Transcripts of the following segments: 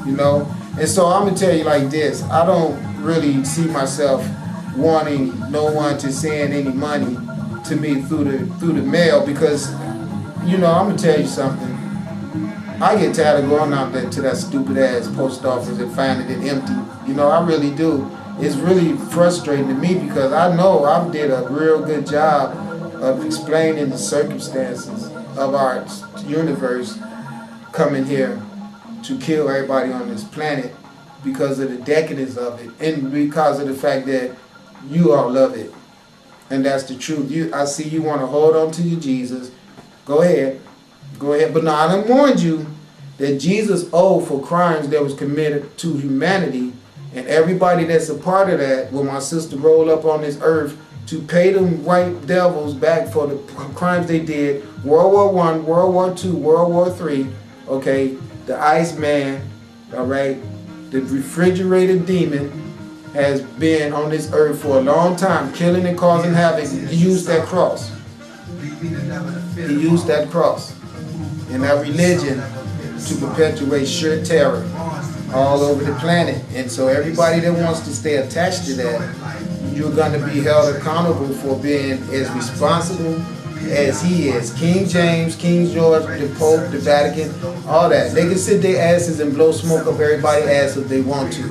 you know. And so I'm gonna tell you like this: I don't really see myself wanting no one to send any money to me through the mail because, you know, I'm gonna tell you something. I get tired of going out there to that stupid ass post office and finding it empty. You know, I really do. It's really frustrating to me because I know I did a real good job of explaining the circumstances of our universe coming here to kill everybody on this planet because of the decadence of it and because of the fact that you all love it. And that's the truth. I see you want to hold on to your Jesus. Go ahead. Go ahead. But now I done warned you that Jesus owed for crimes that was committed to humanity, and everybody that's a part of that, when my sister rolled up on this earth to pay them white devils back for the crimes they did, World War I, World War II, World War III, okay, the Iceman, all right, the refrigerator demon has been on this earth for a long time, killing and causing havoc. He used that cross. He used that cross and that religion to perpetuate sheer terror all over the planet. And so everybody that wants to stay attached to that, you're going to be held accountable for being as responsible as he is. King James, King George, the Pope, the Vatican, all that. They can sit their asses and blow smoke up everybody's ass if they want to.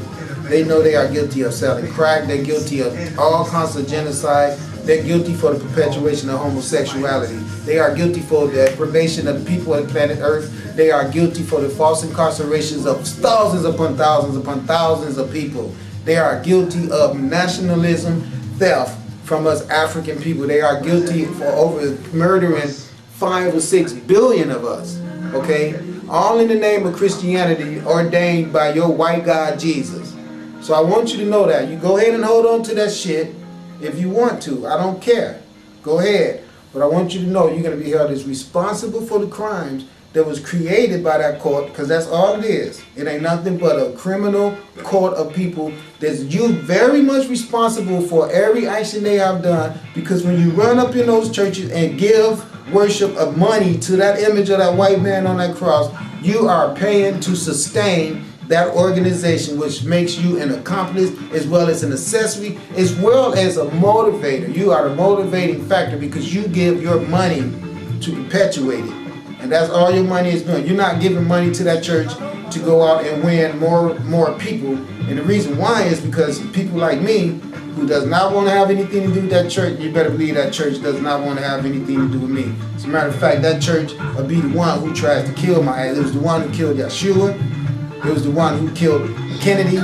They know they are guilty of selling crack. They're guilty of all kinds of genocide. They're guilty for the perpetuation of homosexuality. They are guilty for the deprivation of the people of the planet Earth. They are guilty for the false incarcerations of thousands upon thousands of people. They are guilty of nationalism, theft from us African people. They are guilty for over murdering 5 or 6 billion of us, okay? All in the name of Christianity ordained by your white God, Jesus. So I want you to know that. You go ahead and hold on to that shit if you want to. I don't care. Go ahead. But I want you to know you're going to be held as responsible for the crimes that was created by that court, because that's all it is. It ain't nothing but a criminal court of people that's you very much responsible for every action they have done, because when you run up in those churches and give worship of money to that image of that white man on that cross, you are paying to sustain that organization, which makes you an accomplice as well as an accessory as well as a motivator. You are the motivating factor because you give your money to perpetuate it. And that's all your money is doing. You're not giving money to that church to go out and win more people. And the reason why is because people like me, who does not want to have anything to do with that church, you better believe that church does not want to have anything to do with me. As a matter of fact, that church will be the one who tries to kill my ass. It was the one who killed Yeshua. It was the one who killed Kennedy.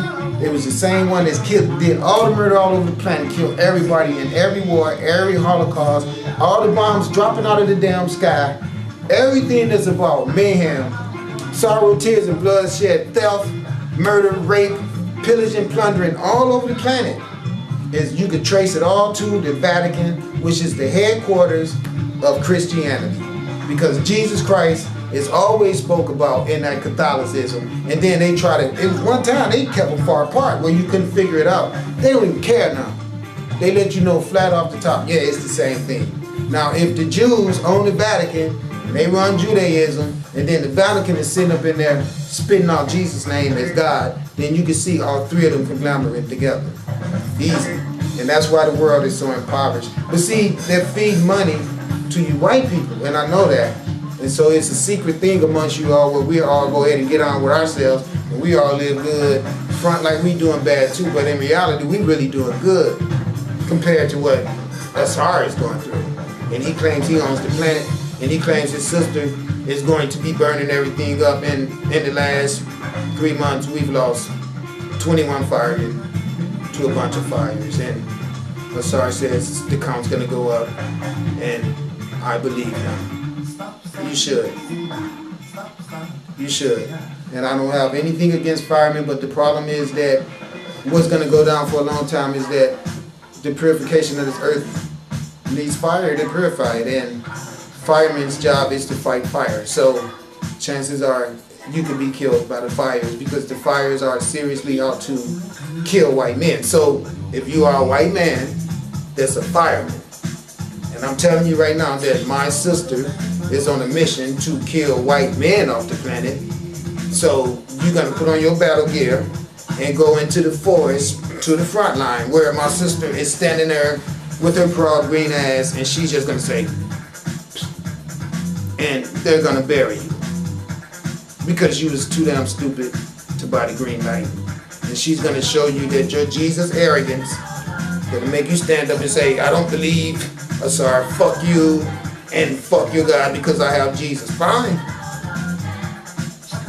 It was the same one that did all the murder all over the planet, killed everybody in every war, every Holocaust, all the bombs dropping out of the damn sky. Everything that's about mayhem, sorrow, tears, and bloodshed, theft, murder, rape, pillage, and plundering all over the planet. You could trace it all to the Vatican, which is the headquarters of Christianity. Because Jesus Christ is always spoke about in that Catholicism. And then they try to, it was one time they kept them far apart where you couldn't figure it out. They don't even care now. They let you know flat off the top, yeah, it's the same thing. Now, if the Jews own the Vatican, and they run Judaism, and then the Vatican is sitting up in there spitting out Jesus' name as God, then you can see all three of them conglomerate together. Easy. And that's why the world is so impoverished. But see, they feed money to you white people, and I know that. And so it's a secret thing amongst you all where we all go ahead and get on with ourselves, and we all live good, front like we doing bad too, but in reality, we really doing good compared to what Asar is going through. And he claims he owns the planet, and he claims his sister is going to be burning everything up. And in the last 3 months, we've lost 21 firemen to a bunch of fires. And Asar says the count's going to go up, and I believe him. You should. You should. And I don't have anything against firemen, but the problem is that what's going to go down for a long time is that the purification of this earth needs fire to purify it, and firemen's job is to fight fire. So chances are you could be killed by the fires because the fires are seriously out to kill white men. So if you are a white man that's a fireman, and I'm telling you right now that my sister is on a mission to kill white men off the planet, so you're gonna put on your battle gear and go into the forest to the front line where my sister is standing there with her proud green ass, and she's just gonna say, and they're gonna bury you because you was too damn stupid to buy the green light. And she's gonna show you that your Jesus arrogance gonna make you stand up and say, I don't believe, I'm sorry, fuck you and fuck your God because I have Jesus. Fine.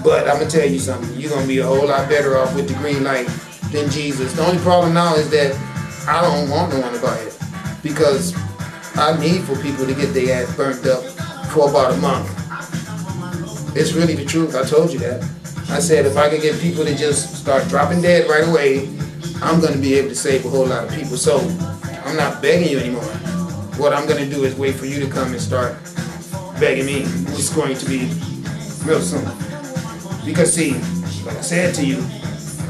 But I'm gonna tell you something, you're gonna be a whole lot better off with the green light than Jesus. The only problem now is that I don't want no one to buy it because I need for people to get their ass burnt up for about a month. It's really the truth. I told you that. I said if I could get people to just start dropping dead right away, I'm going to be able to save a whole lot of people. So I'm not begging you anymore. What I'm going to do is wait for you to come and start begging me, which is going to be real soon. Because see, like I said to you,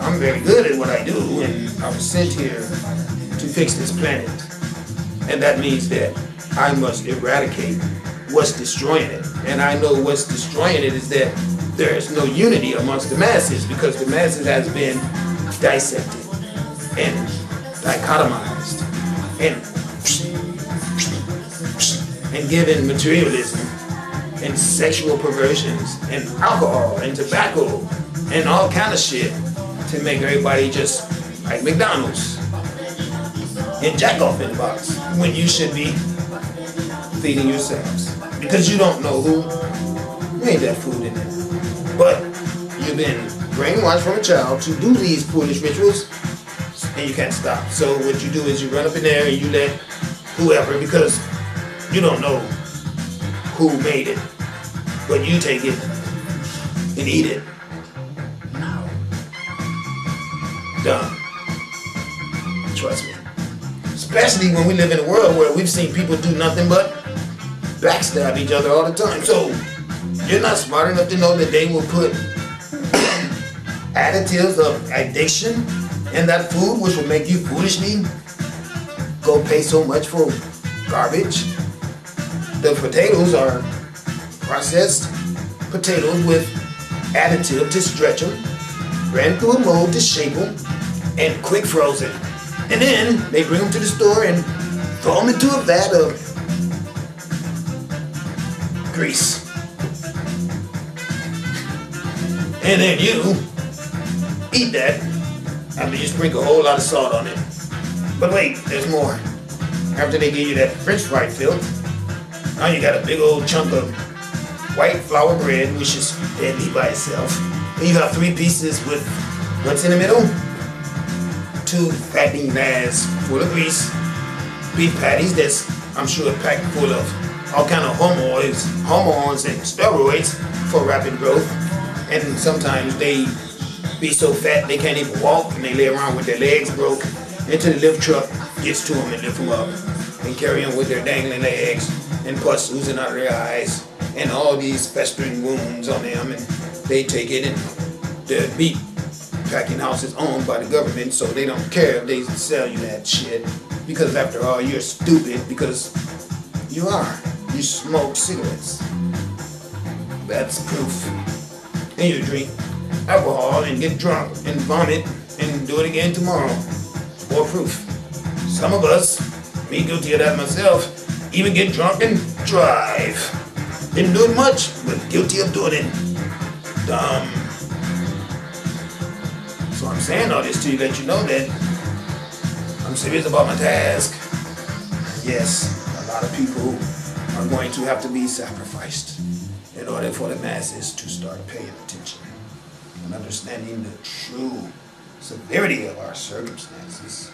I'm very good at what I do, and I was sent here to fix this planet. And that means that I must eradicate what's destroying it. And I know what's destroying it is that there is no unity amongst the masses because the masses has been dissected and dichotomized and given materialism and sexual perversions and alcohol and tobacco and all kind of shit to make everybody just like McDonald's and jack off in the box when you should be feeding yourselves because you don't know who made that food in there. But you've been brainwashed from a child to do these foolish rituals and you can't stop. So what you do is you run up in there and you let whoever, because you don't know who made it, but you take it and eat it. Done. Trust me. Especially when we live in a world where we've seen people do nothing but backstab each other all the time. So you're not smart enough to know that they will put additives of addiction in that food, which will make you foolishly go pay so much for garbage. The potatoes are processed potatoes with additive to stretch them, ran through a mold to shape them, and quick frozen. And then they bring them to the store and throw them into a vat of grease. And then you eat that after you sprinkle a whole lot of salt on it. But wait, there's more. After they give you that French fry filth, now you got a big old chunk of white flour bread, which is deadly by itself. And you got 3 pieces with what's in the middle? 2 fattening bags full of grease, beef patties that's, I'm sure, packed full of all kind of hormones and steroids for rapid growth. And sometimes they be so fat they can't even walk and they lay around with their legs broke until the lift truck gets to them and lift them up and carry them with their dangling legs and pus oozing out of their eyes and all these festering wounds on them, and they take it, and the meat packing house is owned by the government, so they don't care if they sell you that shit because after all you're stupid because you are. You smoke cigarettes. That's proof. And you drink alcohol and get drunk and vomit and do it again tomorrow. More proof. Some of us, me guilty of that myself, even get drunk and drive. Didn't do it much, but guilty of doing it. Dumb. So I'm saying all this to let you know that I'm serious about my task. Yes, a lot of people are going to have to be sacrificed in order for the masses to start paying attention and understanding the true severity of our circumstances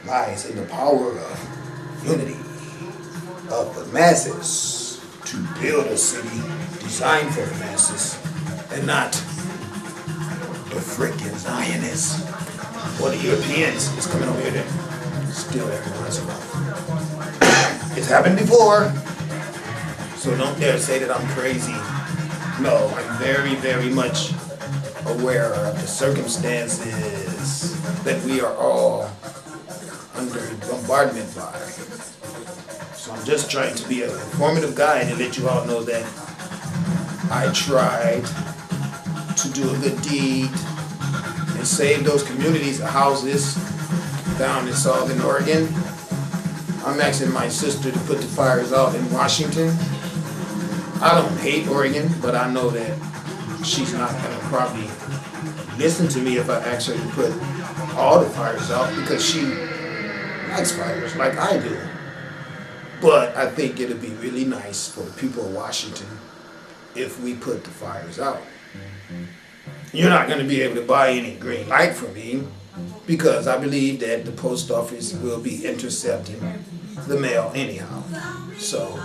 lies in the power of unity of the masses to build a city designed for the masses and not the frickin' Zionists or the Europeans is coming over here to steal everyone's wealth. It's happened before, so don't dare say that I'm crazy. No, I'm very, very much aware of the circumstances that we are all under bombardment by. So I'm just trying to be a informative guide and let you all know that I tried to to do a good deed and save those communities of houses down in Southern Oregon. I'm asking my sister to put the fires out in Washington. I don't hate Oregon, but I know that she's not gonna probably listen to me if I ask her to put all the fires out because she likes fires like I do. But I think it'd be really nice for the people of Washington if we put the fires out. You're not gonna be able to buy any green light from me because I believe that the post office will be intercepting the mail anyhow. So,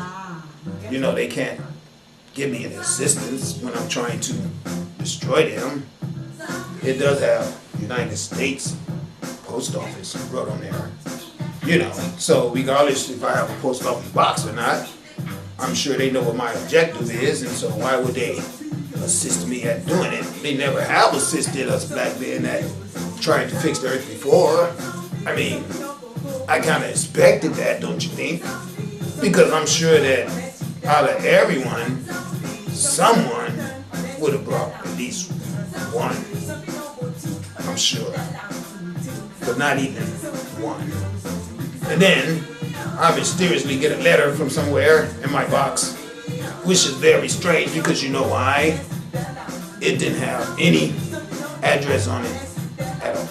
you know, they can't give me any assistance when I'm trying to destroy them. It does have United States Post Office wrote on there, you know. So regardless if I have a post office box or not, I'm sure they know what my objective is, and so why would they assist me at doing it? They never have assisted us black men at trying to fix the earth before. I mean, I kind of expected that, don't you think? Because I'm sure that out of everyone, someone would have brought at least one. I'm sure. But not even one. And then I mysteriously get a letter from somewhere in my box, which is very strange because you know why? It didn't have any address on it at all.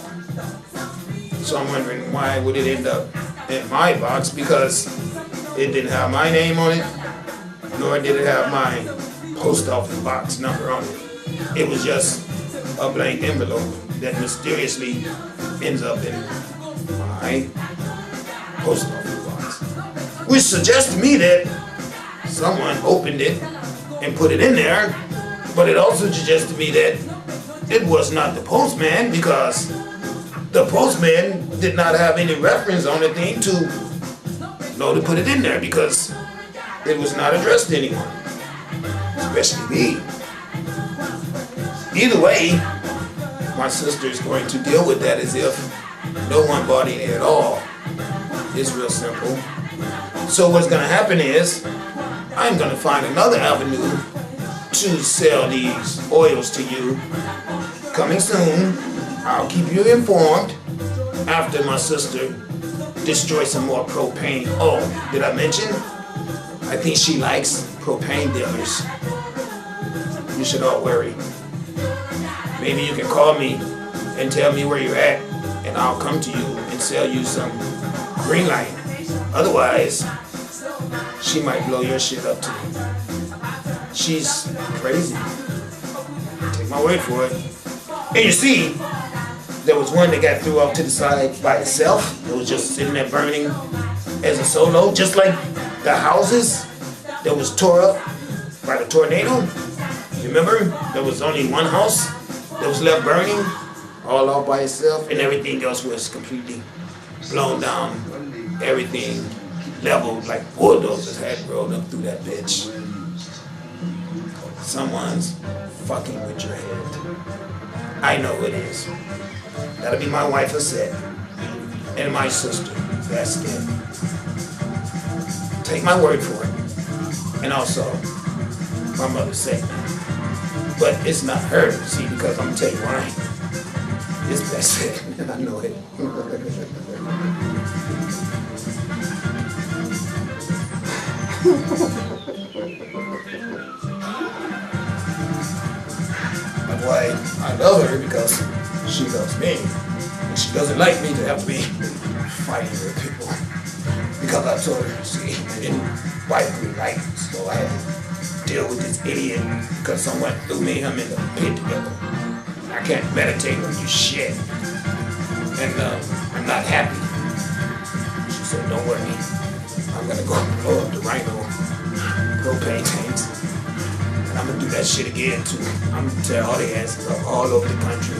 So I'm wondering why would it end up in my box, because it didn't have my name on it, nor did it have my post office box number on it. It was just a blank envelope that mysteriously ends up in my post office box. Which suggests to me that someone opened it and put it in there, but it also suggests to me that it was not the postman, because the postman did not have any reference on the thing to know to put it in there, because it was not addressed to anyone, especially me. Either way, my sister is going to deal with that as if no one bought it at all. It's real simple. So what's going to happen is I'm going to find another avenue to sell these oils to you. Coming soon. I'll keep you informed after my sister destroys some more propane. Oh, did I mention? I think she likes propane dealers. You should all worry. Maybe you can call me and tell me where you're at, and I'll come to you and sell you some green light. Otherwise, she might blow your shit up too. She's crazy. Take my word for it. And you see, there was one that got threw off to the side by itself. It was just sitting there burning as a solo, just like the houses that was tore up by the tornado. Remember, there was only one house that was left burning all off by itself, and everything else was completely blown down. Everything leveled like bulldozers had rolled up through that bitch. Someone's fucking with your head. I know it is. That'll be my wife, Lisette, and my sister, that's it. Take my word for it. And also, my mother said, but it's not her, see, because I'm gonna tell you why. It's Bassett, I know it. That's why I love her, because she loves me. And she doesn't like me to have to be fighting with people. Because I told her, see, I didn't fight green light, so I had to deal with this idiot because someone threw me him in the pit together. I can't meditate on you shit. And I'm not happy. She said, don't worry. I'm gonna go blow up the Rhino propane tanks. And I'm gonna do that shit again too. I'm gonna tear all the asses up all over the country.